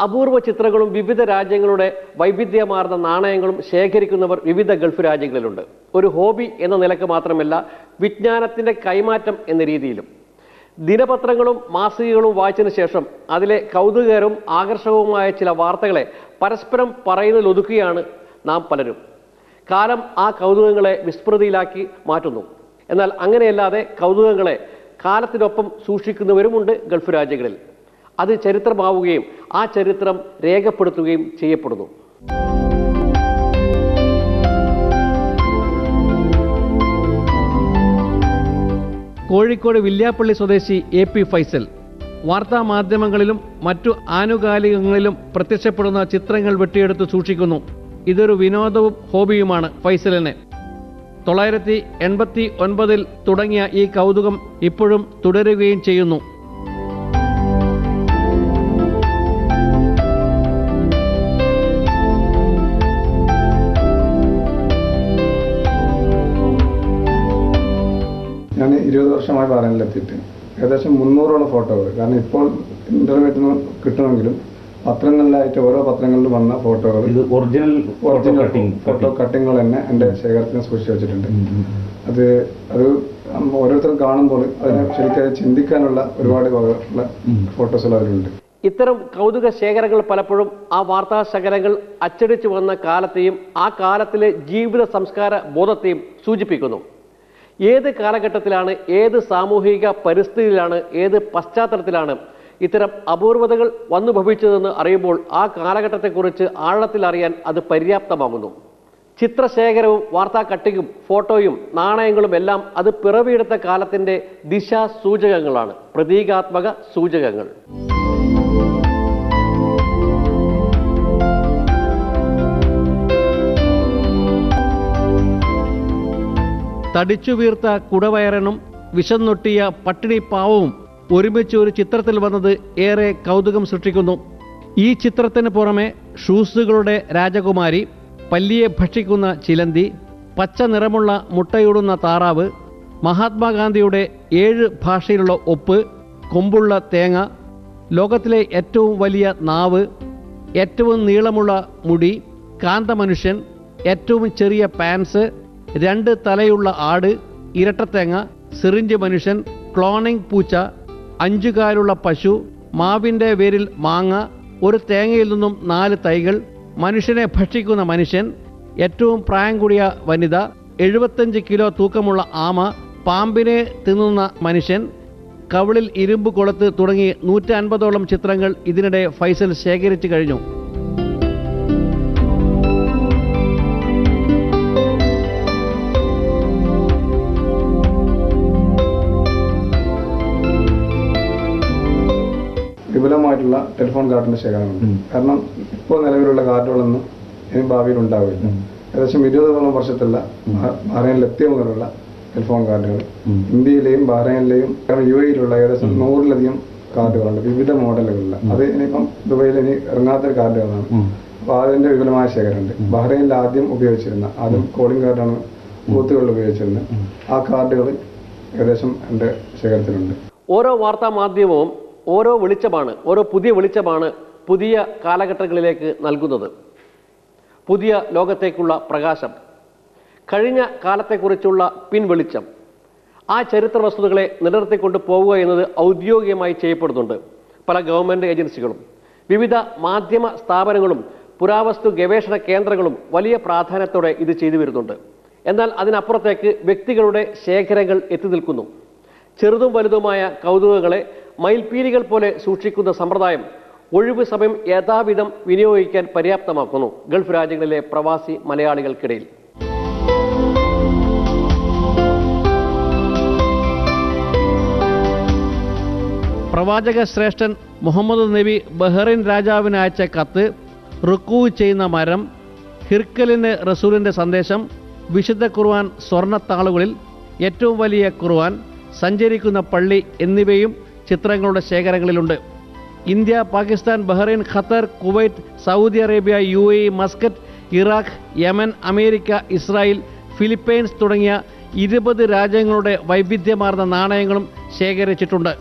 അപൂർവ ചിത്രങ്ങളും വിവിധ രാജ്യങ്ങളുടെ വൈവിധ്യമാർന്ന നാണയങ്ങളും ശേഖരിക്കുന്നവർ വിവിധ ഗൾഫ് രാജ്യങ്ങളിലുണ്ട്. ഒരു ഹോബി എന്ന നിലക്ക് മാത്രമല്ല, വിജ്ഞാനത്തിൻ്റെ കൈമാറ്റം എന്ന രീതിയിലും. ദിനപത്രങ്ങളും മാസികകളും വായിച്ചതിന് ശേഷം അതിലെ കൗതുകകരവും ആകർഷകവുമായ ചില വാർത്തകളെ പരസ്പരം പറയുന്നതിലൊതുക്കുകയാണ് നാം പലരും. കാലം ആ കൗതുകങ്ങളെ വിസ്മൃതിയിലാക്കി മാറ്റുന്നു. എന്നാൽ അങ്ങനെയല്ലാതെ കൗതുകങ്ങളെ കാലത്തിനൊപ്പം സൂക്ഷിക്കുന്നവരുമുണ്ട് ഗൾഫ് രാജ്യങ്ങളിൽ. അത് ചരിത്രമാവുകയും ആ ചരിത്രം രേഖപ്പെടുത്തുകയും ചെയ്യപ്പെടുന്നു. കോഴിക്കോട് വില്യാപ്പള്ളി സ്വദേശി AP ഫൈസൽ വാർത്താ മാധ്യമങ്ങളിലും മറ്റു ആനുകാലികങ്ങളിലും പ്രത്യക്ഷപ്പെടുന്ന ചിത്രങ്ങൾ വെട്ടിയെടുത്ത് സൂക്ഷിക്കുന്നു. ഇതൊരു വിനോദവും ഹോബിയുമാണ് ഫൈസലിന്. 1989 തുടങ്ങിയ ഈ കൗതുകം ഇപ്പോഴും തുടരുകയും ചെയ്യുന്നു. ഞാൻ 20 വർഷമായി ബഹ്റൈനിലെത്തിയിട്ട് ഏകദേശം 300ഓളം ഫോട്ടോകൾ. കാരണം ഇപ്പോൾ ഇന്റർനെറ്റിൽ നിന്ന് കിട്ടണമെങ്കിലും പത്രങ്ങളിലായിട്ട് ഓരോ പത്രങ്ങളിലും വന്ന ഫോട്ടോകൾ, ഒറിജിനൽ ഫോട്ടോ കട്ടിങ്ങുകൾ തന്നെ എൻ്റെ ശേഖരത്തിന് സൂക്ഷിച്ചു വെച്ചിട്ടുണ്ട്. അത് ഓരോരുത്തരും കാണുമ്പോൾ അതിനെ ശരിക്കും ചിന്തിക്കാനുള്ള ഒരുപാട് ഫോട്ടോസുകൾ അതിലുണ്ട്. ഇത്തരം കൗതുക ശേഖരങ്ങൾ പലപ്പോഴും ആ വാർത്താ ശകലങ്ങൾ അച്ചടിച്ചു വന്ന കാലത്തെയും ആ കാലത്തിലെ ജീവിത സംസ്കാര ബോധത്തെയും സൂചിപ്പിക്കുന്നു. ഏത് കാലഘട്ടത്തിലാണ്, ഏത് സാമൂഹിക പരിസ്ഥിതിയിലാണ്, ഏത് പശ്ചാത്തലത്തിലാണ് ഇത്തരം അപൂർവതകൾ വന്നു ഭവിച്ചതെന്ന് അറിയുമ്പോൾ ആ കാലഘട്ടത്തെക്കുറിച്ച് ആഴത്തിൽ അറിയാൻ അത് പര്യാപ്തമാകുന്നു. ചിത്രശേഖരവും വാർത്താ കട്ടിങ്ങും ഫോട്ടോയും നാണയങ്ങളും എല്ലാം അത് പിറവിയെടുത്ത കാലത്തിൻ്റെ ദിശാസൂചകങ്ങളാണ്, പ്രതീകാത്മക സൂചകങ്ങൾ. തടിച്ചു വീർത്ത കുടവയറനും വിശന്നൊട്ടിയ പട്ടിണി പാവവും ഒരുമിച്ച് ഒരു ചിത്രത്തിൽ വന്നത് ഏറെ കൗതുകം സൃഷ്ടിക്കുന്നു. ഈ ചിത്രത്തിന് പുറമെ ഷൂസുകളുടെ രാജകുമാരി, പല്ലിയെ ഭക്ഷിക്കുന്ന ചിലന്തി, പച്ച നിറമുള്ള മുട്ടയിടുന്ന താറാവ്, മഹാത്മാഗാന്ധിയുടെ 7 ഭാഷയിലുള്ള ഒപ്പ്, കൊമ്പുള്ള തേങ്ങ, ലോകത്തിലെ ഏറ്റവും വലിയ നാവ്, ഏറ്റവും നീളമുള്ള മുടി, കാന്തമനുഷ്യൻ, ഏറ്റവും ചെറിയ പാൻസ്, 2 തലയുള്ള ആട്, ഇരട്ടത്തേങ്ങ, സിറിഞ്ച് മനുഷ്യൻ, ക്ലോണിംഗ് പൂച്ച, 5 കാലുള്ള പശു, മാവിൻ്റെ വേരിൽ മാങ്ങ, ഒരു തേങ്ങയിൽ നിന്നും 4 തൈകൾ, മനുഷ്യനെ ഭക്ഷിക്കുന്ന മനുഷ്യൻ, ഏറ്റവും പ്രായം കൂടിയ വനിത, 75 കിലോ തൂക്കമുള്ള ആമ, പാമ്പിനെ തിന്നുന്ന മനുഷ്യൻ, കവിളിൽ ഇരുമ്പ് കൊളുത്ത് തുടങ്ങി 150ഓളം ചിത്രങ്ങൾ ഇതിനിടെ ഫൈസൽ ശേഖരിച്ചു കഴിഞ്ഞു. വിപുലമായിട്ടുള്ള ടെലിഫോൺ കാർഡിന്റെ ശേഖരമുണ്ട്. കാരണം ഇപ്പോൾ നിലവിലുള്ള കാർഡുകളൊന്നും ഇനി ഭാവിയിൽ ഉണ്ടാവില്ല. ഏകദേശം 20ഓളം വർഷത്തുള്ള ബഹ്റൈനിൽ എത്തിയ മുതലുള്ള ടെലിഫോൺ കാർഡുകൾ ഇന്ത്യയിലെയും ബഹ്റൈനിലെയും UAE-യിലുള്ള ഏകദേശം 100-ലധികം കാർഡുകളുണ്ട്, വിവിധ മോഡലുകളിലുള്ള. അത് ഇനിയിപ്പം ദുബൈയിൽ ഇനി ഇറങ്ങാത്ത കാർഡുകളാണ്. അപ്പോൾ അതിന്റെ വിപുലമായ ശേഖരമുണ്ട്. ബഹ്റൈനിൽ ആദ്യം കോളിംഗ് കാർഡാണ് ബൂത്തുകളിൽ ഉപയോഗിച്ചിരുന്നത്. ആ കാർഡുകൾ ഏകദേശം എൻ്റെ ശേഖരത്തിലുണ്ട്. ഓരോ വാർത്താ മാധ്യമവും ഓരോ പുതിയ വെളിച്ചമാണ് പുതിയ കാലഘട്ടങ്ങളിലേക്ക് നൽകുന്നത്. പുതിയ ലോകത്തേക്കുള്ള പ്രകാശം, കഴിഞ്ഞ കാലത്തെക്കുറിച്ചുള്ള പിൻവെളിച്ചം. ആ ചരിത്ര വസ്തുതകളെ നിലനിർത്തിക്കൊണ്ട് പോവുക എന്നത് ഔദ്യോഗികമായി ചെയ്യപ്പെടുന്നുണ്ട്. പല ഗവൺമെൻറ് ഏജൻസികളും വിവിധ മാധ്യമ സ്ഥാപനങ്ങളും പുരാവസ്തു ഗവേഷണ കേന്ദ്രങ്ങളും വലിയ പ്രാധാന്യത്തോടെ ഇത് ചെയ്തു വരുന്നുണ്ട്. എന്നാൽ അതിനപ്പുറത്തേക്ക് വ്യക്തികളുടെ ശേഖരങ്ങൾ എത്തി നിൽക്കുന്നു. ചെറുതും വലുതുമായ കൗതുകങ്ങളെ മയിൽപീലികൾ പോലെ സൂക്ഷിക്കുന്ന സമ്പ്രദായം ഒഴിവ് സമയം യഥാവിധം വിനിയോഗിക്കാൻ പര്യാപ്തമാക്കുന്നു ഗൾഫ് രാജ്യങ്ങളിലെ പ്രവാസി മലയാളികൾക്കിടയിൽ. പ്രവാചക ശ്രേഷ്ഠൻ മുഹമ്മദ് നബി ബഹ്റൈൻ രാജാവിന് അയച്ച കത്ത്, റുക്കൂ ചെയ്യുന്ന മരം, ഹിർക്കലിന് റസൂലിൻ്റെ സന്ദേശം, വിശുദ്ധ ഖുർആൻ സ്വർണ്ണത്താളുകളിൽ ഏറ്റവും വലിയ ഖുർആൻ, സഞ്ചരിക്കുന്ന പള്ളി എന്നിവയും ചിത്രങ്ങളുടെ ശേഖരങ്ങളിലുണ്ട്. India, Pakistan, Bahrain, Qatar, Kuwait, Saudi Arabia, UAE, Muscat, Iraq, Yemen, America, Israel, Philippines തുടങ്ങിയ 20 രാജ്യങ്ങളുടെ വൈവിധ്യമാർന്ന നാണയങ്ങളും ശേഖരിച്ചിട്ടുണ്ട്.